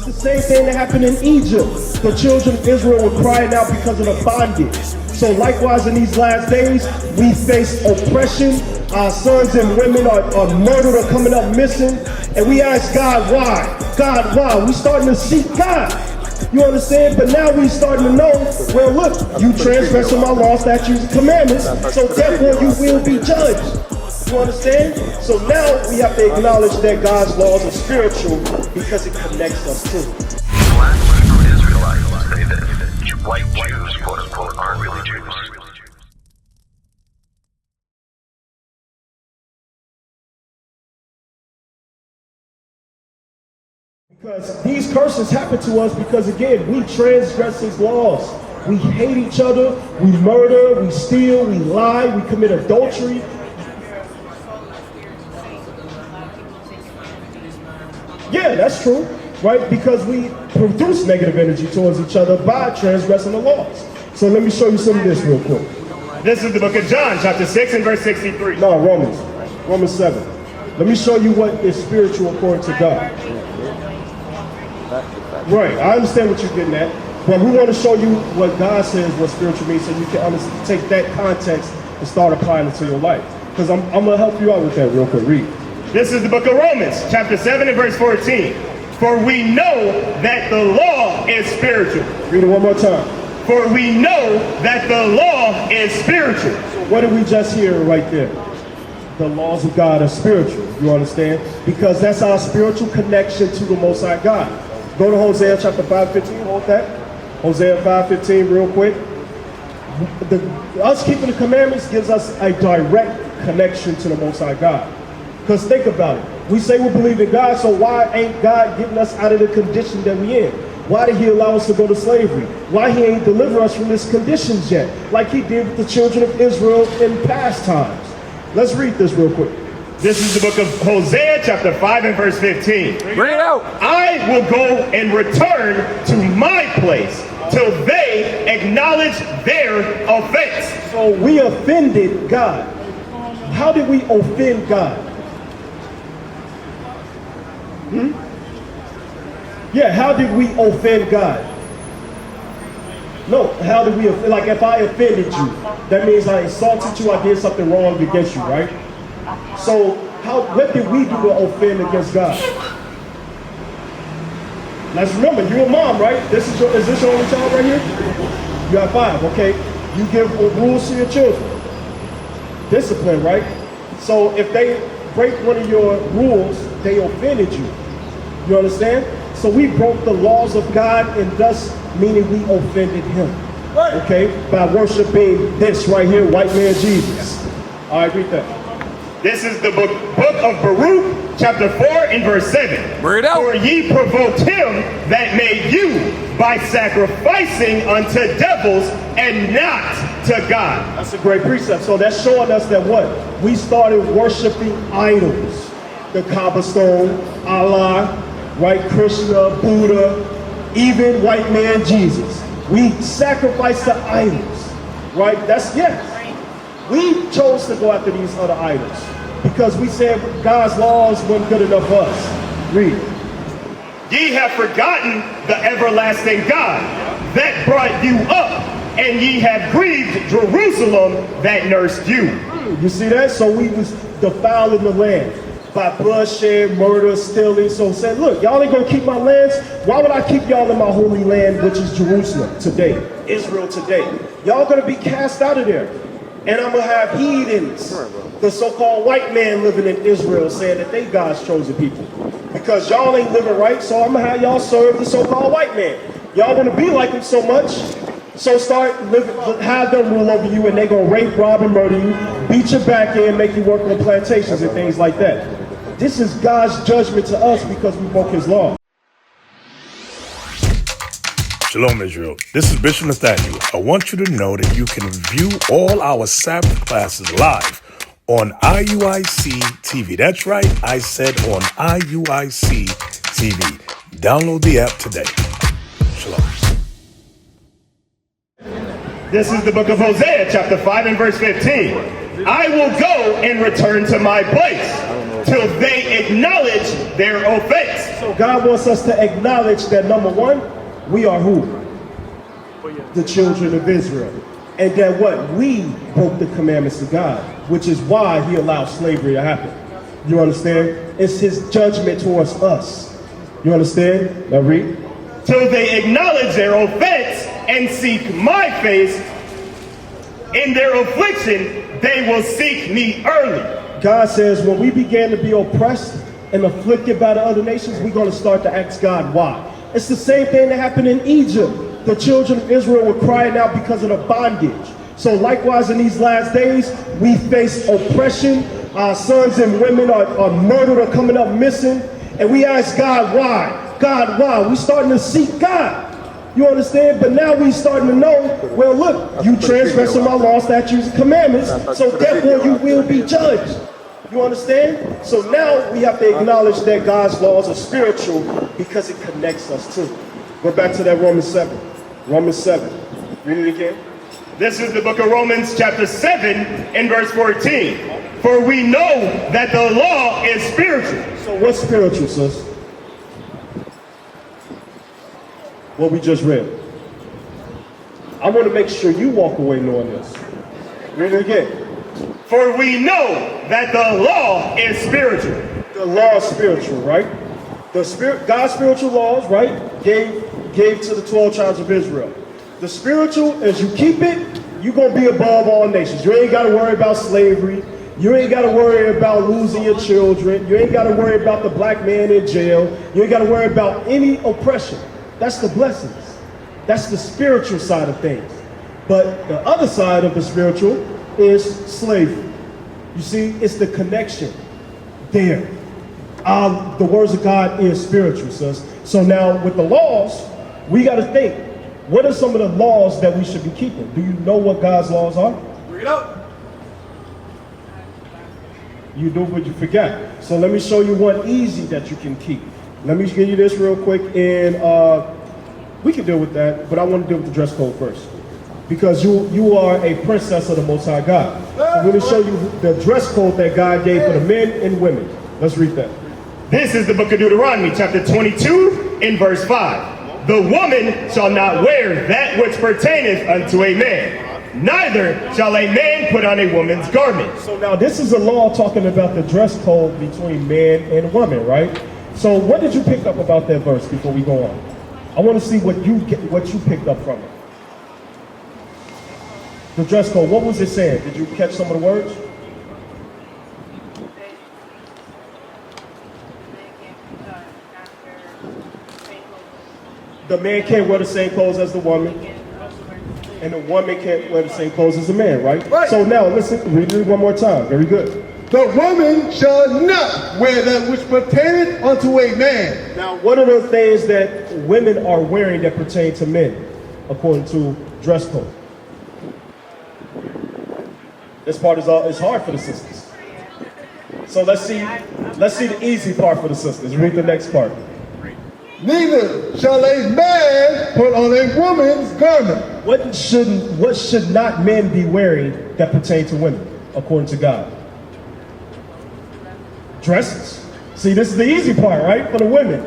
the same thing that happened in Egypt. The children of Israel were crying out because of the bondage. So likewise in these last days, we face oppression. Our sons and women are murdered or coming up missing. And we ask God, why? God, why? We starting to seek God. You understand? But now we starting to know, well, look, you transgressing my law, statutes, and commandments, so therefore you will be judged. You understand? So now we have to acknowledge that God's laws are spiritual because it connects us to it. Black Hebrew Israelites say that white Jews, quote unquote, aren't really Jews. Because these curses happen to us because, again, we transgress His laws. We hate each other, we murder, we steal, we lie, we commit adultery. Yeah, that's true, right? Because we produce negative energy towards each other by transgressing the laws. So let me show you some of this real quick. This is the book of John, chapter 6 and verse 63. No, Romans 7. Let me show you what is spiritual according to God. Right, I understand what you're getting at, but we want to show you what God says what spiritual means so you can take that context and start applying it to your life. Because I'm going to help you out with that real quick. Read. This is the book of Romans, chapter 7 and verse 14. For we know that the law is spiritual. Read it one more time. For we know that the law is spiritual. So what did we just hear right there? The laws of God are spiritual. You understand? Because that's our spiritual connection to the Most High God. Go to Hosea chapter 5:15. Hold that. Hosea 5:15 real quick. Us keeping the commandments gives us a direct connection to the Most High God. Because think about it. We say we believe in God, so why ain't God getting us out of the condition that we in? Why did He allow us to go to slavery? Why He ain't deliver us from these conditions yet, like He did with the children of Israel in past times? Let's read this real quick. This is the book of Hosea, chapter 5 and verse 15. Bring it out. I will go and return to my place till they acknowledge their offense. So we offended God. How did we offend God? Yeah, how did we offend God? No, how did we offend? Like if I offended you, that means I insulted you, I did something wrong against you, right? So what did we do to offend against God? Let's remember, you're a mom, right? Is this your only child right here? You have 5, okay? You give rules to your children. Discipline, right? So if they break one of your rules, they offended you. You understand? So we broke the laws of God, and thus meaning we offended Him. Okay? By worshiping this right here, white man Jesus. All right, read that. This is the book of Baruch, chapter 4 and verse 7. Bring it out. For ye provoked Him that made you by sacrificing unto devils and not to God. That's a great precept. So that's showing us that what? We started worshiping idols. The cobblestone, Allah, right? Krishna, Buddha, even white man Jesus. We sacrificed to idols, right? That's, yes. We chose to go after these other idols because we said God's laws weren't good enough for us. Read. Ye have forgotten the everlasting God that brought you up, and ye have grieved Jerusalem that nursed you. You see that? So we was defiling the land by bloodshed, murder, stealing. So said, look, y'all ain't gonna keep my lands. Why would I keep y'all in my holy land, which is Jerusalem today, Israel today? Y'all gonna be cast out of there. And I'm gonna have heathens, the so-called white man living in Israel, saying that they God's chosen people. Because y'all ain't living right, so I'm gonna have y'all serve the so-called white man. Y'all wanna be like him so much, so start living, have them rule over you, and they gonna rape, rob, and murder you, beat your back in, make you work on plantations and things like that. This is God's judgment to us because we broke His law. Shalom, Israel. This is Bishop Nathaniel. I want you to know that you can view all our Sabbath classes live on IUIC TV. That's right, I said on IUIC TV. Download the app today. Shalom. This is the book of Hosea, chapter 5 and verse 15. I will go and return to my place, till they acknowledge their offense. So God wants us to acknowledge that, number one, we are who? The children of Israel. And that what? We broke the commandments of God, which is why he allowed slavery to happen. You understand? It's his judgment towards us. You understand? Now read. Till they acknowledge their offense and seek my face. In their affliction, they will seek me early. God says when we began to be oppressed and afflicted by the other nations, we're going to start to ask God why. It's the same thing that happened in Egypt. The children of Israel were crying out because of the bondage. So likewise in these last days, we face oppression. Our sons and women are murdered or coming up missing. And we ask God why? God, why? We're starting to seek God. You understand? But now we starting to know, well, look, you transgressing my law, statutes, and commandments, so therefore you will be judged. You understand? So now we have to acknowledge that God's laws are spiritual because it connects us too. Go back to that Romans 7. Romans 7. Read it again. This is the book of Romans chapter 7 and verse 14. For we know that the law is spiritual. So what's spiritual, sis? What we just read. I want to make sure you walk away knowing this. Read it again. For we know that the law is spiritual. The law is spiritual, right? The spirit, God's spiritual laws, right, gave to the 12 tribes of Israel. The spiritual, as you keep it, you're going to be above all nations. You ain't got to worry about slavery. You ain't got to worry about losing your children. You ain't got to worry about the black man in jail. You ain't got to worry about any oppression. That's the blessings. That's the spiritual side of things. But the other side of the spiritual is slavery. You see, it's the connection there. The words of God is spiritual, sis. So now with the laws, we got to think, what are some of the laws that we should be keeping? Do you know what God's laws are? Read up. You do, but you forget. So let me show you one easy that you can keep. Let me give you this real quick, and we can deal with that, but I want to deal with the dress code first. Because you are a princess of the Most High God. So I'm going to show you the dress code that God gave for the men and women. Let's read that. This is the book of Deuteronomy, chapter 22, in verse 5. The woman shall not wear that which pertaineth unto a man, neither shall a man put on a woman's garment. So now this is a law talking about the dress code between man and woman, right? So what did you pick up about that verse before we go on? I want to see what you picked up from it. The dress code, what was it saying? Did you catch some of the words? The man can't wear the same clothes as the woman, and the woman can't wear the same clothes as the man, right? So now, listen, read it one more time. Very good. The woman shall not wear that which pertaineth unto a man. Now, what are the things that women are wearing that pertain to men, according to dress code? This part is hard for the sisters. So let's see the easy part for the sisters. Read the next part. Neither shall a man put on a woman's garment. What should not men be wearing that pertain to women, according to God? Dresses. See, this is the easy part, right? For the women.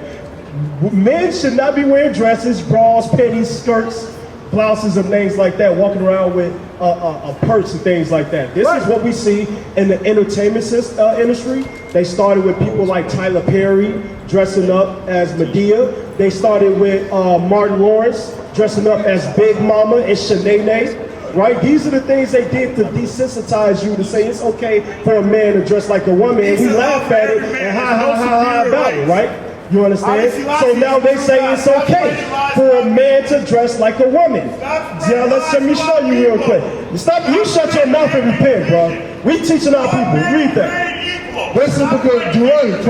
Men should not be wearing dresses, bras, panties, skirts, blouses, and things like that, walking around with a purse and things like that. This is what we see in the entertainment industry. They started with people like Tyler Perry dressing up as Medea. They started with Martin Lawrence dressing up as Big Mama and Shanae. Right? These are the things they did to desensitize you to say it's okay for a man to dress like a woman, and we laugh at it and ha about it, right? You understand? So now they say it's okay for a man to dress like a woman. Now let me show you real quick. Stop! You shut your mouth and repent, bro. We teaching our people. Read that. This is the book of Deuteronomy,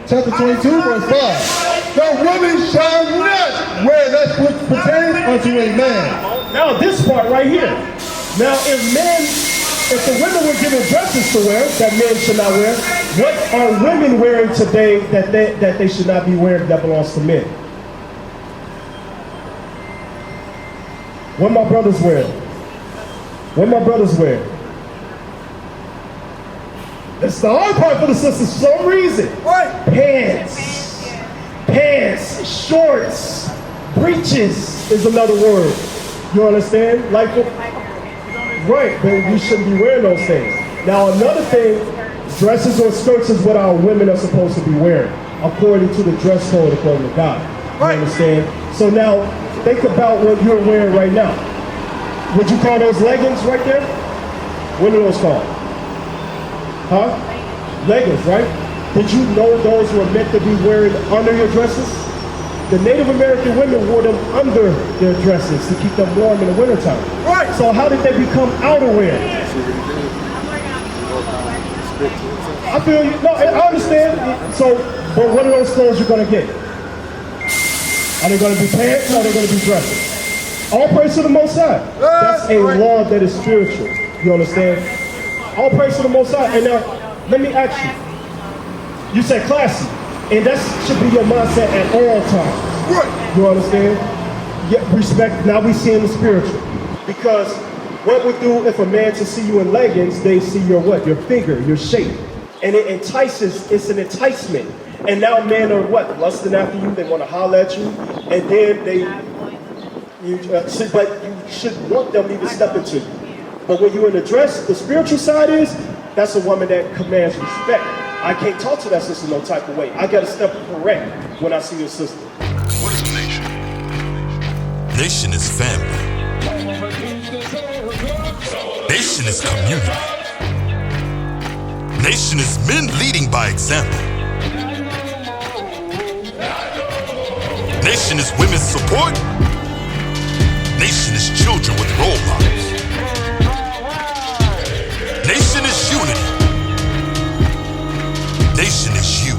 chapter 22, verse 5. The woman shall not wear that which pertains unto a man. Now this part right here. Now if the women were given dresses to wear that men should not wear, what are women wearing today that they should not be wearing that belongs to men? What my brothers wear? What my brothers wear? It's the hard part for the sisters for some reason. Right. Pants, shorts, breeches is another word. You understand? Like, right, but we shouldn't be wearing those things. Now, another thing, dresses or skirts is what our women are supposed to be wearing, according to the dress code, according to God. You understand? So now, think about what you're wearing right now. Would you call those leggings right there? What are those called? Huh? Leggings, right? Did you know those were meant to be wearing under your dresses? The Native American women wore them under their dresses to keep them warm in the wintertime. Right. So how did they become outerwear? I feel you. No, I understand. So, but what are those clothes you're going to get? Are they going to be pants or are they going to be dresses? All praise to the Most High. That's a law that is spiritual. You understand? All praise to the Most High. And now, let me ask you. You said classy. And that should be your mindset at all times. Right. You understand? Yeah, respect. Now we see in the spiritual. Because what would do if a man to see you in leggings, they see your what? Your figure, your shape. And it entices, it's an enticement. And now men are what? Lusting after you, they want to holler at you. And then but you should want them to even step into you. But when you're in the dress, the spiritual side is, that's a woman that commands respect. I can't talk to that sister no type of way. I got to step correct when I see your sister. What is a nation? Nation is family. Nation is community. Nation is men leading by example. Nation is women's support. Nation is children with role models. Nation is unity. Nation is you.